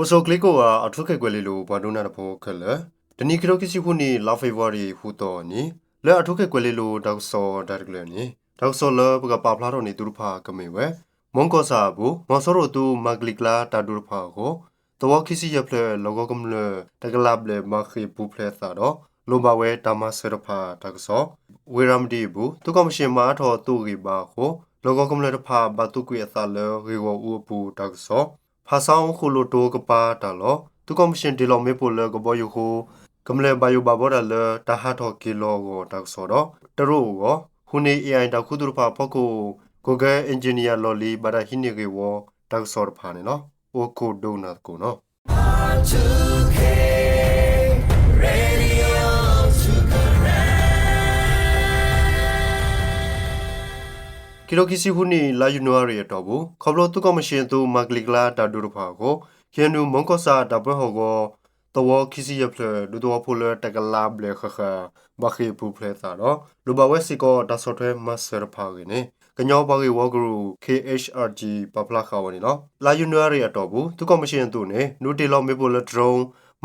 Oso kliko a atuke kwelelo badona po kala. Dani kiro kisi huni la favory huto ni. Le atuke kwelelo dagso dargle ni. Dagso le baga paplaro ni durpa kamewe. Monko sabu mosoro tu maglikla ta durpa ko. Tawa kisi yaple logo kumle tagalable makhi puple thado. Lobawe tama serpa dagso. Wiramdi bu tukamshi ma tho tu riba ko. Logo kumle pa batukwi thale riwo upu dagso. ဖာဆောင်ခုလိုတိုကပါတာလောသူကမရှင်ဒီလောမေပိုလကဘောယခုကမလေဘယုဘဘောရလတာဟာထောကီလောကိုတက်ဆောတော့တရိုးကိုခုနေ AI တခုသူဖာဖကိုကိုကဲအင်ဂျင်နီယာလော်လီဘာဒဟိနေကေဝတက်ဆောဖာနေနော်အိုကိုဒိုနာကိုနော် R2K Radio to connect ကီလိုကီစီခုနီလာယူနိုရီတော့ဘူးခေါပလိုသူကမရှင်သူမဂလီကလာတာဒူရဖာကိုကျန်နူမွန်ကောစာတဘဟောကိုတော့ကီစီယဖလဒူတော့ဖိုလတကလာဘလေခခဘခိပူဖလက်တာတော့လူဘဝစီကိုတဆော့ထွဲမဆရဖာကနေကညောဘဂီဝဂရု KHRG ပပလာခဝနီနော်လာယူနိုရီတော့ဘူးသူကမရှင်သူနေနူတီလောမေပိုလဒရုံ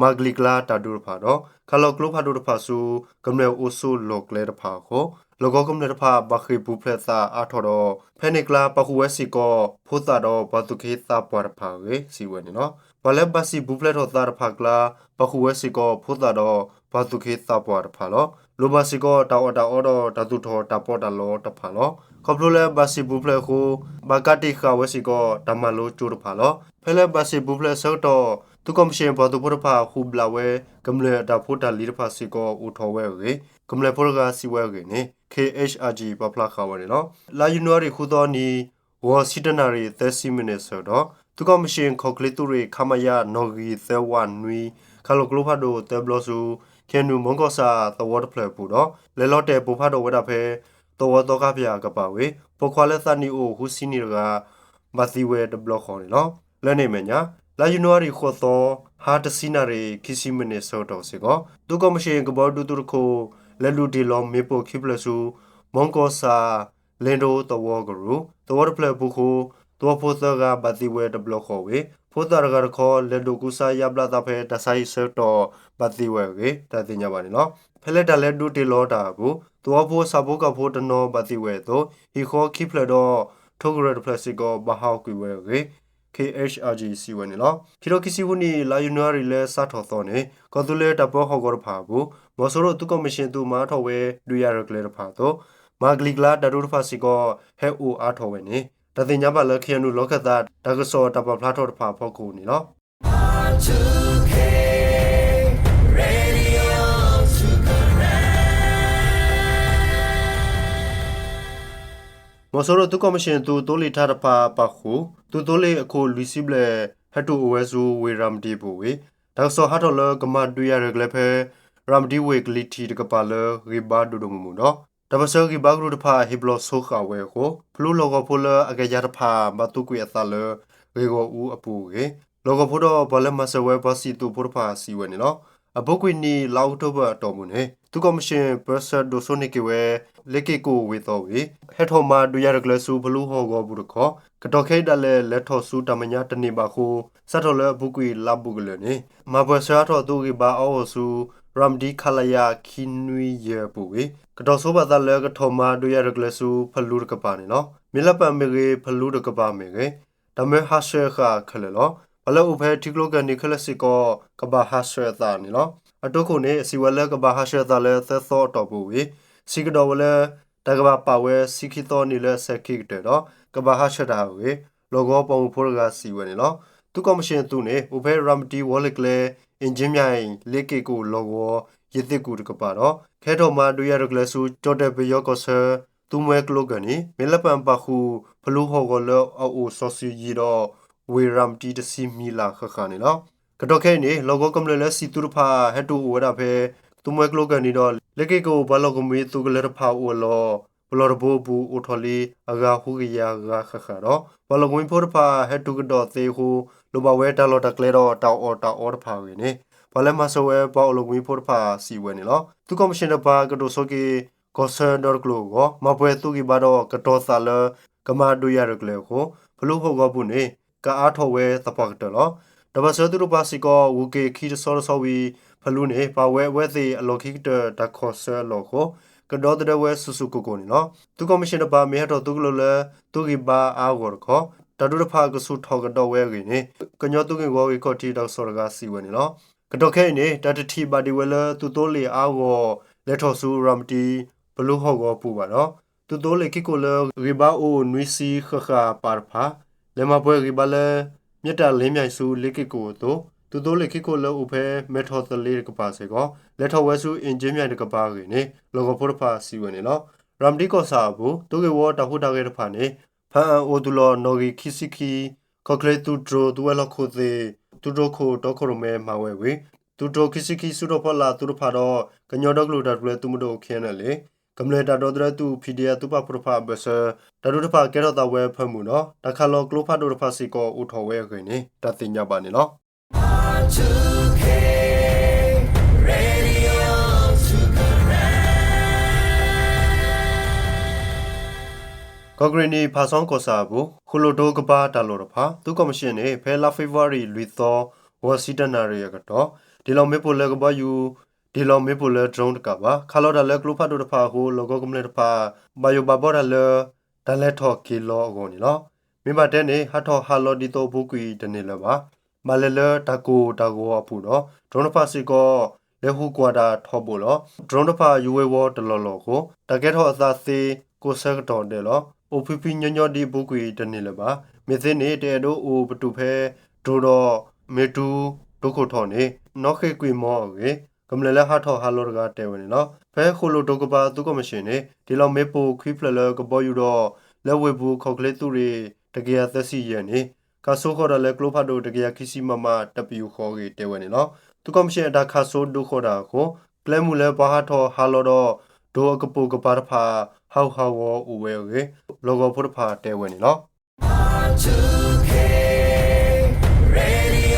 မဂလီကလာတာဒူရဖာတော့ခလောကလုဖာဒူရဖာဆူကမလေအိုဆူလောကလေတဖာကိုလောကကမ္နတဖာဘခိပူဖလက်သာအာထော်တော့ဖဲနိကလာပခုဝဲစီကောဖိုတာတော့ဘတုခေသာပွားဖာဝေစီဝဲနေနော်ဘလဲဘစီဘူဖလက်ထော်သာဖာကလာပခုဝဲစီကောဖိုတာတော့ဘတုခေသာပွားဖာလောလိုဘစီကောတာအော်တာအော်တော့တတုထော်တပေါ်တလောတဖာလောကပလိုလဲဘစီဘူဖလက်ကိုဘကတိခဝဲစီကောတမလိုကျူတဖာလောဖဲလဲဘစီဘူဖလက်ဆော့တော့သူကမရှင်ဘတုဖဖာခုဘလာဝဲကမလေတာဖိုတာလီဖာစီကောဦးထော်ဝဲဝေကမလေဖိုကစီဝဲကေနေ KHRG ပပလာခဝရနော်လာယူနိုရီခုတော်နီဝါစီတနာရီ30 minutes ဆိုတော့သူကမရှင်ခေါကလီတူရီခမယာနော်ဂီသဝနွီခလိုကလိုဖာဒိုတေဘလဆူကန်နူမွန်ကောစာသဝတ်ဖလက်ပူတော့လဲလော့တဲပူဖာဒိုဝဒဖဲတော်တော့ကပြကပါဝေပခွာလက်သနီအိုဟူစီနီကမသီဝဲဒဘလခေါ်နေနော်လဲနေမညာလာယူနိုရီခေါ်တော့ဟာတစီနာရီခီစီမနီဆိုတော့စီကောသူကမရှင်ကဘောဒူတူခိုလဲလူဒီလောမေပိုခိပလဆူမွန်ကောစာလင်ဒိုတဝဂရူတဝဖလပုခုတောဖိုသကဘတိဝဲတဘလခေါ်ဝေဖိုတာရကခေါ်လက်ဒိုကူစာယဘလာတာဖဲတဆိုင်ဆတ်တော်ဘတိဝဲဝေတတင်ကြပါနေနော်ဖလက်တလက်ဒူတီလောတာကိုတောဖိုစဘုကဖိုတနောဘတိဝဲတော့ဟီခေါ်ခိပလတော့ထိုဂရဒပလစီကိုဘဟောက်ကွေဝဲဝေKHRG စီဝဲနေလောခီလိုကီစီဝနီလာယူနိုရီလဲစထော်တော်နေကောတူလဲတပေါ်ဟောကောဖာဘူးမော်ဆိုရိုသူကမရှင်သူမာထော်ဝဲဒူရရကလေဖာတော့မာဂလီကလာဒရူဖာစီကောဟဲအိုအားထော်ဝဲနေတသိညာပါလခီယနူလောကတာဒါကစောတပဖလာထော်ဖာဖောက်ကူနေလော R2K Radio to connect မော်ဆိုရိုသူကမရှင်သူတိုးလီထားတဖာပခုသူတိုးလေအခုလူစီဘလေဟတ်တူအိုဝဲဆူဝေရမ်ဒီဘူဝေဒါဆောဟာထော်လကမဒူရရကလေဖဲရမ်ဒီဝေကလီတီတကပါလရီဘာဒူဒုံမူနော်တပစောကီဘဂရုတဖာဟီဘလဆိုခါဝဲကိုဖလူလောကဖိုလအကကြတဖာဘတုကွေအသလရေကိုဦးအပူကေလောကဖိုတော့ဘလမဆဝဲဘစီတူဖိုဖာစီဝဲနေနော်အဘုကွေနီလောက်တော့ဘတော်မူနေသူကမရှင်ပရဆဒိုဆိုနီကေဝဲလက်ကေကိုဝေတော့ဝေဟက်ထော်မာဒူရရကလဆူဘလူဟောကောဘူးတခေါကတော့ခဲတလဲလက်ထော်ဆူတမညာတနေပါခိုစတ်တော်လဲဘုကွေလဘုကလနေမဘဆရာတော်သူကဘာအောဆူရမ်ဒီခလာယာခိနွီယပူဝေကတော့ဆိုဘာတလဲကထော်မာဒူရရကလဆူဖလူကပါနေနော်မိလပမေကေဖလူကပါမေကေတမဲဟာရှေခါခလေလောဘလဥဖဲတိကလိုကနေခလစီကောကဘာဟာရှေတာနေနော်အတုခုနေစီဝလဲကဘာဟာရှေတာလဲသသောတော်ပူဝေစီကတော်ဝလဲတကဘာပါဝဲစီခိတော်နေလဲဆက်ခိတဲ့တော့ကဘာဟာရှေတာဝေလောဂောပုံဖိုရကစီဝဲနေနော်သူကမရှင်သူနေဥဖဲရမ်တီဝလကလေအင်ဂျင်မြိုင်လေကေကိုလောဂောရစ်တိကူတကပါတော့ခဲတော်မှာဒူရရကလဆူကြော့တဲ့ဘယောကောဆာသူမဲကလောကနေမေလပန်ပါခုဖလူဟောကောလောအိုဆောစီဂျီတော့ဝေရမ်တီတစီမီလာခခနေနော်ကတော့ခဲနေလောဂောကမလလဲစီတူဖာဟက်တူဝဒဖဲသူမဲကလောကနေတော့လေကေကိုဘလောကမီသူကလရဖာအိုလောဘလော်ဘူဘူအိုထော်လီအဂါဟုကယာဂါခခတော့ဘလောကမီဖိုဖာဟက်တူကတော့သေဟုလိုဘဝဲတလော်တကလေတော့တောက်အော်ဖာဝေနေဘာလဲမဆဝဲဘောလဝီဖို့ဖာစီဝဲနေလောသူကမရှင်ဘာကတိုဆိုကီကောဆန်ဒေါ်ကလိုကိုမပွဲသူကီဘာတော့ကတော်ဆာလကမာဒူရရကလေကိုဘလူဟောကဘူးနေကအားထော်ဝဲသပကတလော တပတ်စသူတို့ပါစီကောဝူကေခီဆောရဆောဝီဖလူနေပါဝဲဝဲသေးအလော်ခိတတခေါ်ဆဲလောကိုကတော့တဲ့ဝဲဆူဆူကိုကိုနီနော်သူကောမရှင်ပါမဲတော့သူကလလဲသူကပါအာဝရခေါ်တဒုရဖာကဆူထောကတော့ဝဲကိနေကညောသူကဝဝီကောတီတော့ဆောရကစီဝဲနေနော်ကတော့ခဲနေတတတိပါဒီဝဲလဲသူတိုးလေအာဝလက်ထော်ဆူရမ်တီဘလူဟောကောပူပါနော်သူတိုးလေခိကိုလရီဘာအိုနွီစီခခပါဖာလေမပွဲရီဘာလဲမြတ်တာလင်းမြိုင်စုလိကိကိုတို့သူတို့လေခိကိုလောဥဖဲမေထော်သလေးကပါစေကောလက်ထော်ဝဲစုအင်ဂျင်မြိုင်ကပါကိနေလောကဖို့ဖာစီဝနေနော်ရမ်ဒီကိုစာဘူးသူကဝတဟုတာကေဖာနေဖန်အိုဒူလောနော်ဂီခိစီခီကောကလေတူဒရိုဒူဝဲလခိုသေးတူဒိုခိုတော့ခရမဲမဝဲဝေတူဒရိုခိစီခီစုတော့ဖလာသူတို့ဖာတော့ကညောတော့ကလူတာတူလေသူမတို့ခင်းတယ်လေကမ္လေတာတော်တဲ့သူဖီဒီယာသူပပရဖာဘဆာတရူတဖာကဲတော့တဝဲဖမှုနော်တခါလောကလိုဖာတို့တဖာစီကိုဥထော်ဝဲခွေနေတသိညပါနေနော် 2K Radio Sukaran ကော့ဂရီနီဖာဆောင်ကောစာဘူးခူလိုတိုကပါတာလောတဖာသူကောမရှင်နေဖဲလာဖေဗရီလူသောဝစီတနာရရကတော့ဒီလောမေပိုလကပါယူဒီလောမေပိုလဒရုန်းတကပါခါလောဒါလက်ကလိုဖတ်တို့တဖာဟိုလောကကမလေတဖာဘယိုဘဘောဒါလဒါလက်ထော်ကီလောအကုန်နီနော်မိမတဲ့နေဟာထော်ဟာလောဒီတိုဘူကွီတနေလပါမလလတကိုအဖူနော်ဒရုန်းတဖာစီကောလေဟုကွာတာထော်ဖို့လောဒရုန်းတဖာယူဝဲဝတလောလောကိုတကဲထော်အသာသေးကိုဆက်တော်တယ်လောအိုဖီဖီညညောဒီဘူကွီတနေလပါမေစင်းနေတဲ့တို့အိုပတူဖဲဒိုတော့မေတူဒုခုထော်နေနော်ခေကွီမောကေကမ္လလဟာထော်ဟာလောကတဲဝင်နော်ဖဲခိုလိုတိုကပါသူကမရှင်နေဒီလောက်မေပိုခွီဖလလကပေါ်ယူတော့လက်ဝဲဘူးခေါကလေးသူတွေတကယ်သက်စီရနေကဆိုခေါ်ရလဲကလိုဖာဒိုတကယ်ခီစီမမတပီယူခေါ်ကေတဲဝင်နော်သူကမရှင်ဒါခါဆိုဒုခေါ်တာကိုကလဲမူလဲဘာဟာထော်ဟာလောတော့ဒိုအကပူကပါဖာဟောက်ဟောဝဥဝဲကေလောကဖို့ဖာတဲဝင်နော် 2K Radio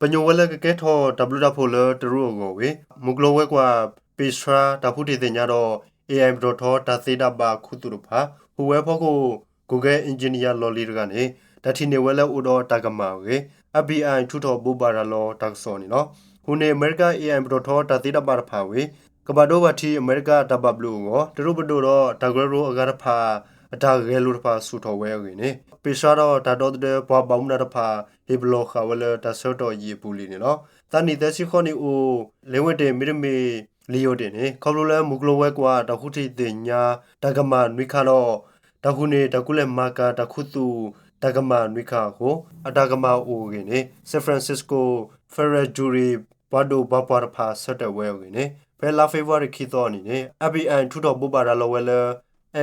ပညိုဝဲလကကဲထော် W ဖိုလတရူကိုဝေမုကလဝဲကွာပေစရာတဖုတေတင်ညတော့ AI ဘတော်ထော်ဒါသေတာပါခုတူဖာဟိုဝဲဖို့ကို Google Engineer လော်လီကနေတတိနေဝဲလဲဥတော်တကမာဝေ FBI ထူထော်ဘူဘာရလောတက်ဆော်နီနော်ဟိုနေအမေရိက AI ဘတော်ထော်ဒါသေတာပါဖာဝေကဘာဒိုဝတီအမေရိကတဘဘလူကိုတရူဘဒိုတော့တဂရရိုအဂရဖာအတာဂဲလူဖာဆူထော်ဝဲဝေနေပေရှာတော့ဒါတော့တဲ့ဘွားပေါင်းနာဖာဟေဘလောခဝလတဆော့တော့ရေပူလီနော်တန်နီသက်စီခေါနီအိုလေဝတဲ့မိရမေလီယိုတင်နေခေါလိုလဲမူကလိုဝဲကွာတခုထိတင်ညာတကမနွိခါတော့တခုနေတခုလဲမာကာတခုသူတကမနွိခါကိုအတကမအိုကိနေဆန်ဖရန်စစ္စကိုဖရယ်ဂျူရီဘာဒိုဘပါဖာဆက်တဲ့ဝဲကိနေဖဲလာဖေဗရီခီတော့နေနေ FBI ထူတော့ဘူပါရလောဝဲလဲ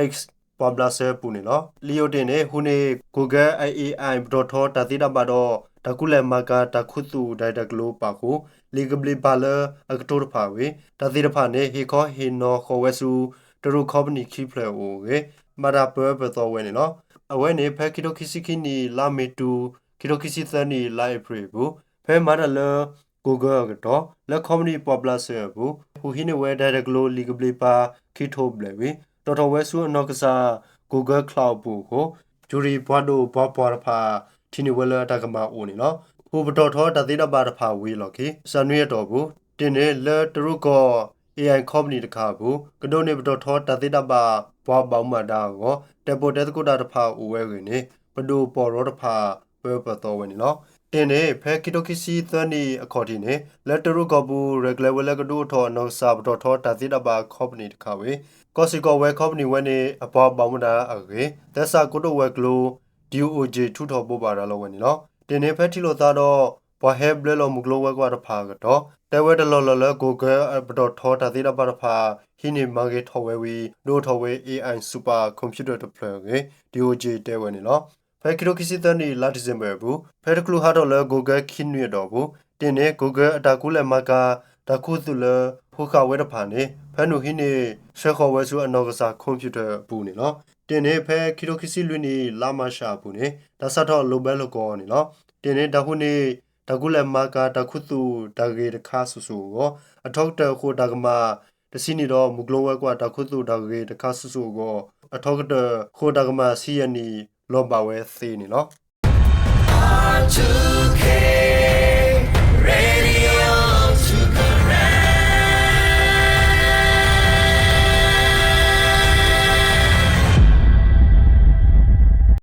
X ပဘလာဆဲပူနေနော်လီယိုတင်နေဟိုနေ Google AI ဘတော်ထောတတိတပါတော့တကုလဲမကာတခုသူဒိုင်တကလိုပါကိုလီဂဘလီပါလအကတိုဖာဝေတတိတဖာနေဟေခောဟေနောခောဝဲစုတရူကော်ပနီခိဖလဲအိုဝေမရာပွဲဘတော်ဝဲနေနော်အဝဲနေဖဲကီတိုခီစီခီနီလာမီတူကီတိုခီစီသနီလိုက်ဖရီဘူးဖဲမာရလ Google ကတော့လက်ကော်ပနီပေါ်ပလာဆဲဘူးဟိုဟိနေဝဲဒိုင်တကလိုလီဂဘလီပါခိထိုဘလဲဝေတော်တော်ဝဲစုအနောက်ကစား Google Cloud ဘူးကိုဂျူရီဘွားဒိုဘောပေါ်ဖာတီနီဝဲလာတကမာအိုနေနော်ဟိုဘတော်ထောတသေးတပါတဖာဝေးလော်ကေစနွေရတော်ဘူးတင်းနေလဲတရုကော AI company တခါဘူးကဒိုနေဘတော်ထောတသေးတပါဘွားပေါင်းမတာကိုတက်ပိုတက်တကုတာတဖာအိုဝဲခွေနေဘဒိုပေါ်ရောတဖာပွဲပတော်ဝဲနေနော်တင်းနေဖဲကီတိုကီစီသနီအခေါ်တီနေလက်တရုကောဘူး regular ဝဲလကဒိုထောနော်စာဘတော်ထောတသေးတပါ company တခါဝေကောစီကောဝဲ company ဝဲနေအပေါ်ပေါင်းမတာအကေသက်စာကုတိုဝဲကလို DOJ ထူထော်ပို့ပါရလောဝဲနေနော်တင်းနေဖက်တီလိုသားတော့ဘွာဟဲဘလလောမဂလိုဝဲကွာတဖာကတော့တဲဝဲတလောလောလ Google ဘတော်ထောတာသေးတာပါတဖာဟိနေမာဂေထော်ဝဲဝီဒိုထော်ဝဲ AI super computer deploy ကေ DOJ တဲဝဲနေနော်ဖက်ကီလိုကီစီတနီလာဒီဇင်ဘာဘူးဖက်ကလူဟာတော့လ Google ခင်းရတော့ဘူးတင်းနေ Google အတာကူလဲမကာတခုသူလဖူခဝဲတဖာနေဖဲနုဟိနေရှေခေါ်ဝဲစုအနောက်ကစားကွန်ပျူတာဘူးနေနော်တင်းနေဖဲကီလိုကီစီလွနီလာမရှာဘူးနေဒါစတော့လိုဘဲလိုကောနေနော်တင်းနေတခုနေတကုလဲမကာတခုသူတကေတခါဆူဆူကိုအထောက်တခုတကမာတစီနီတော့မူဂလိုဝဲကွာတခုသူတကေတခါဆူဆူကို အထောက်ကတခိုဒါကမစီယနီလောပါဝဲစီနီနော်